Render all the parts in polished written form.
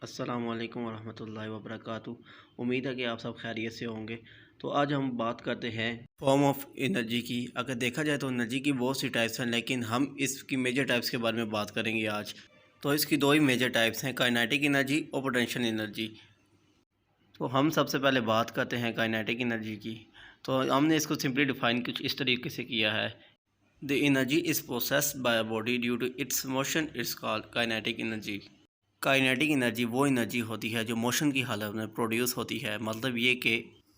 अस्सलामुअलैकुम वरहमतुल्लाहि वबरकातुहू। उम्मीद है कि आप सब खैरियत से होंगे। तो आज हम बात करते हैं फॉर्म ऑफ एनर्जी की। अगर देखा जाए तो एनर्जी की बहुत सी टाइप्स हैं, लेकिन हम इसकी मेजर टाइप्स के बारे में बात करेंगे आज। तो इसकी दो ही मेजर टाइप्स हैं, काइनेटिक एनर्जी और पोटेंशियल एनर्जी। तो हम सबसे पहले बात करते हैं काइनेटिक एनर्जी की। तो हमने इसको सिंपली डिफाइन कुछ इस तरीके से किया है। The energy is processed by a body due to its motion, it's called kinetic energy. Kinetic energy वो एनर्जी होती है जो मोशन की हालत में प्रोड्यूस होती है। मतलब ये कि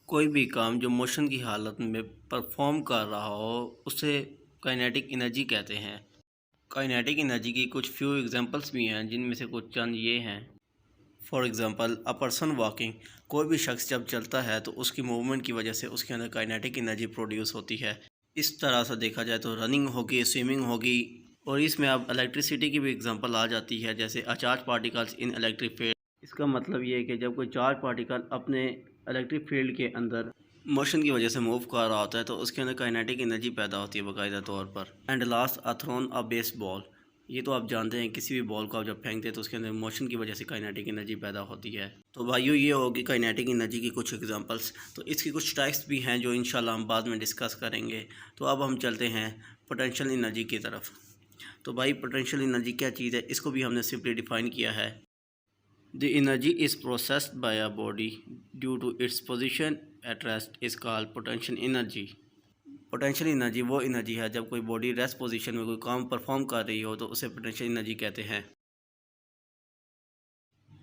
कोई भी काम जो मोशन की हालत में परफॉर्म कर रहा हो उसे काइनेटिक एनर्जी कहते हैं। काइनेटिक एनर्जी की कुछ फ्यू एग्जांपल्स भी हैं, जिनमें से कुछ चंद ये हैं। For example, a person walking. कोई भी शख्स जब चलता है तो उसकी मूवमेंट की वजह से उसके अंदर काइनेटिक एनर्जी प्रोड्यूस होती है। इस तरह से देखा जाए तो रनिंग होगी, स्विमिंग होगी, और इसमें अब इलेक्ट्रिसिटी की भी एग्जांपल आ जाती है, जैसे a charge particles in electric field. इसका मतलब ये है कि जब कोई चार्ज पार्टिकल अपने इलेक्ट्रिक फील्ड के अंदर मोशन की वजह से मूव कर रहा होता है तो उसके अंदर काइनेटिक एनर्जी पैदा होती है बाकायदा तौर पर। And last, a thrown a baseball. ये तो आप जानते हैं, किसी भी बॉल को आप जब फेंकते हैं तो उसके अंदर मोशन की वजह से काइनेटिक एनर्जी पैदा होती है। तो भाइयों, ये होगी काइनेटिक एनर्जी की कुछ एग्जांपल्स। तो इसकी कुछ टाइप्स भी हैं जो इंशाल्लाह हम बाद में डिस्कस करेंगे। तो अब हम चलते हैं पोटेंशियल एनर्जी की तरफ। तो भाई, पोटेंशियल एनर्जी क्या चीज़ है, इसको भी हमने सिंपली डिफाइन किया है। The energy is processed by a body due to its position at rest is called potential energy. Potential energy वो एनर्जी है जब कोई बॉडी रेस्ट पोजीशन में कोई काम परफॉर्म कर रही हो तो उसे पोटेंशियल एनर्जी कहते हैं।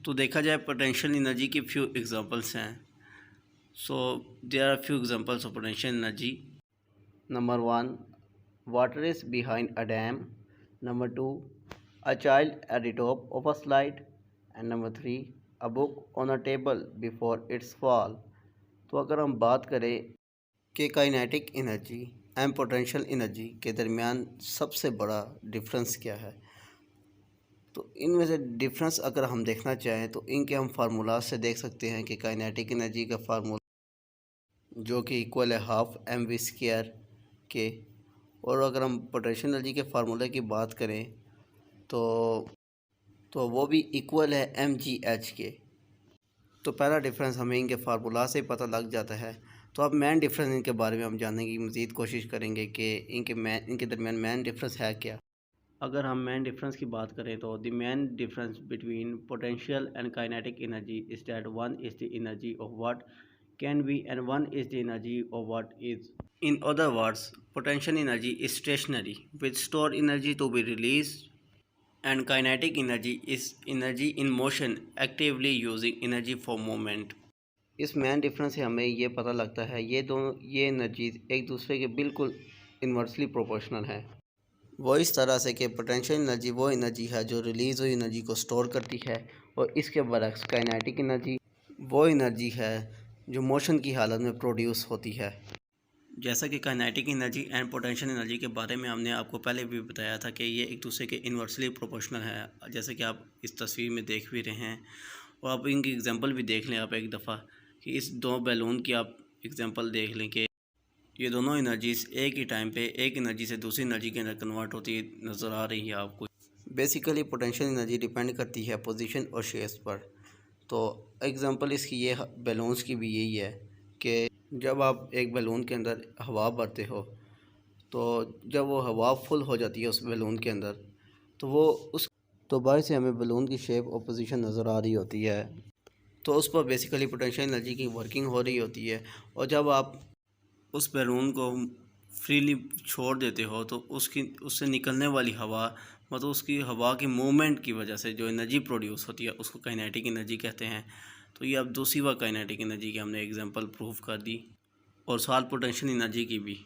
तो देखा जाए पोटेंशियल एनर्जी की फ्यू एग्जांपल्स हैं। So there are few examples of potential energy. Number 1, water is behind a dam. Number 2, a child at the top of a slide. And number 3, a book on a table before its fall. तो अगर हम बात करें कि kinetic energy and potential energy के दरमियान सबसे बड़ा डिफरेंस क्या है, तो इनमें से डिफरेंस अगर हम देखना चाहें तो इनके हम फार्मूला से देख सकते हैं कि काइनेटिक एनर्जी का फार्मूला जो कि इक्वल है हाफ एम वी स्क्वायर के। और अगर हम पोटेंशियल एनर्जी के फार्मूले की बात करें तो वो भी इक्वल है एम जी एच के। तो पहला डिफरेंस हमें इनके फार्मूला से पता लग जाता है। तो अब मेन डिफरेंस इनके बारे में हम जानने की मज़ीद कोशिश करेंगे कि इनके दरमियान मेन डिफरेंस है क्या। अगर हम मेन डिफरेंस की बात करें तो the main difference between potential and kinetic energy is that one is the energy of what can be and one is the energy of what is. In other words, potential energy is stationary with stored energy to be released, and kinetic energy is energy in motion actively using energy for movement. इस main difference से हमें ये पता लगता है ये energies एक दूसरे के बिल्कुल इन्वर्सली प्रोपोर्शनल है। वो इस तरह से कि पोटेंशियल एनर्जी वो एनर्जी है जो रिलीज़ हुई एनर्जी को स्टोर करती है, और इसके बरक्स काइनेटिक एनर्जी वो एनर्जी है जो मोशन की हालत में प्रोड्यूस होती है। जैसा कि kinetic energy and potential energy के बारे में हमने आपको पहले भी बताया था कि ये एक दूसरे के इन्वर्सली प्रोपोर्शनल है, जैसे कि आप इस तस्वीर में देख भी रहे हैं। और आप इनकी एग्जांपल भी देख लें आप एक दफ़ा, कि इस दो बैलून की आप एग्जांपल देख लें कि ये दोनों एनर्जीज एक ही टाइम पे एक एनर्जी से दूसरी एनर्जी के अंदर कन्वर्ट होती नज़र आ रही है आपको। बेसिकली पोटेंशियल एनर्जी डिपेंड करती है पोजीशन और शेप्स पर। तो एग्जांपल इसकी ये बैलून्स की भी यही है कि जब आप एक बैलून के अंदर हवा भरते हो तो जब वो हवा फुल हो जाती है उस बैलून के अंदर, तो वो उस तो बाहर से हमें बैलून की शेप और पोजीशन नज़र आ रही होती है। तो उस पर बेसिकली पोटेंशियल एनर्जी की वर्किंग हो रही होती है। और जब आप उस बैलून को फ्रीली छोड़ देते हो तो उससे निकलने वाली हवा, मतलब उसकी हवा की मूवमेंट की वजह से जो एनर्जी प्रोड्यूस होती है उसको काइनेटिक एनर्जी कहते हैं। तो ये अब दूसरी बार काइनेटिक एनर्जी की हमने एग्जांपल प्रूव कर दी, और साथ पोटेंशियल एनर्जी की भी।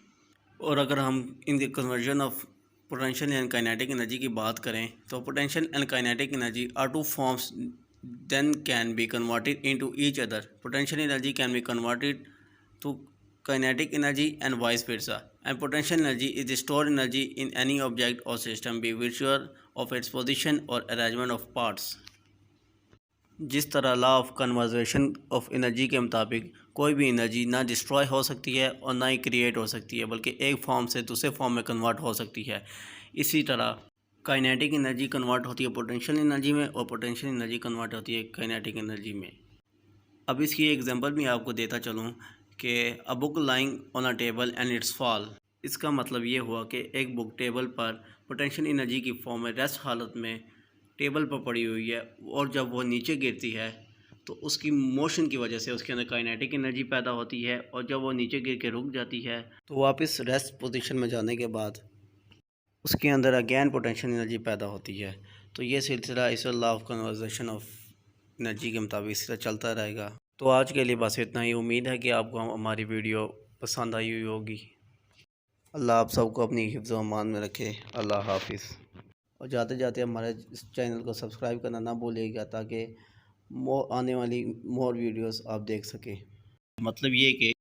और अगर हम इन conversion of potential and kinetic energy की बात करें तो potential and kinetic energy are two forms then can be converted into each other. Potential energy can be converted to kinetic energy and vice versa. And potential energy is the stored energy in any object or system, be virtual of its position or arrangement of parts. जिस तरह law of conversation of energy के मुताबिक कोई भी energy ना destroy हो सकती है और ना ही क्रिएट हो सकती है, बल्कि एक फॉर्म से दूसरे फॉर्म में कन्वर्ट हो सकती है, इसी तरह काइनेटिक एनर्जी कन्वर्ट होती है पोटेंशियल एनर्जी में और पोटेंशियल एनर्जी कन्वर्ट होती है काइनेटिक एनर्जी में। अब इसकी एग्जांपल भी आपको देता चलूँ कि a book lying on a table and it's fall. इसका मतलब ये हुआ कि एक बुक टेबल पर पोटेंशियल एनर्जी की फॉर्म में रेस्ट हालत में टेबल पर पड़ी हुई है और जब वो नीचे गिरती है तो उसकी मोशन की वजह से उसके अंदर काइनेटिक एनर्जी पैदा होती है और जब वो नीचे गिर के रुक जाती है तो वापस रेस्ट पोजीशन में जाने के बाद उसके अंदर अगेन पोटेंशियल एनर्जी पैदा होती है। तो ये सिलसिला इस law of conservation of energy के मुताबिक इस तरह चलता रहेगा। तो आज के लिए बस इतना ही। उम्मीद है कि आपको हमारी वीडियो पसंद आई हुई होगी। अल्लाह आप सबको अपनी हिफ्ज़ व अमान में रखे। अल्लाह हाफिज़। और जाते जाते हमारे इस चैनल को सब्सक्राइब करना ना भूलिएगा ताकि आने वाली मोर वीडियोस आप देख सकें। मतलब ये कि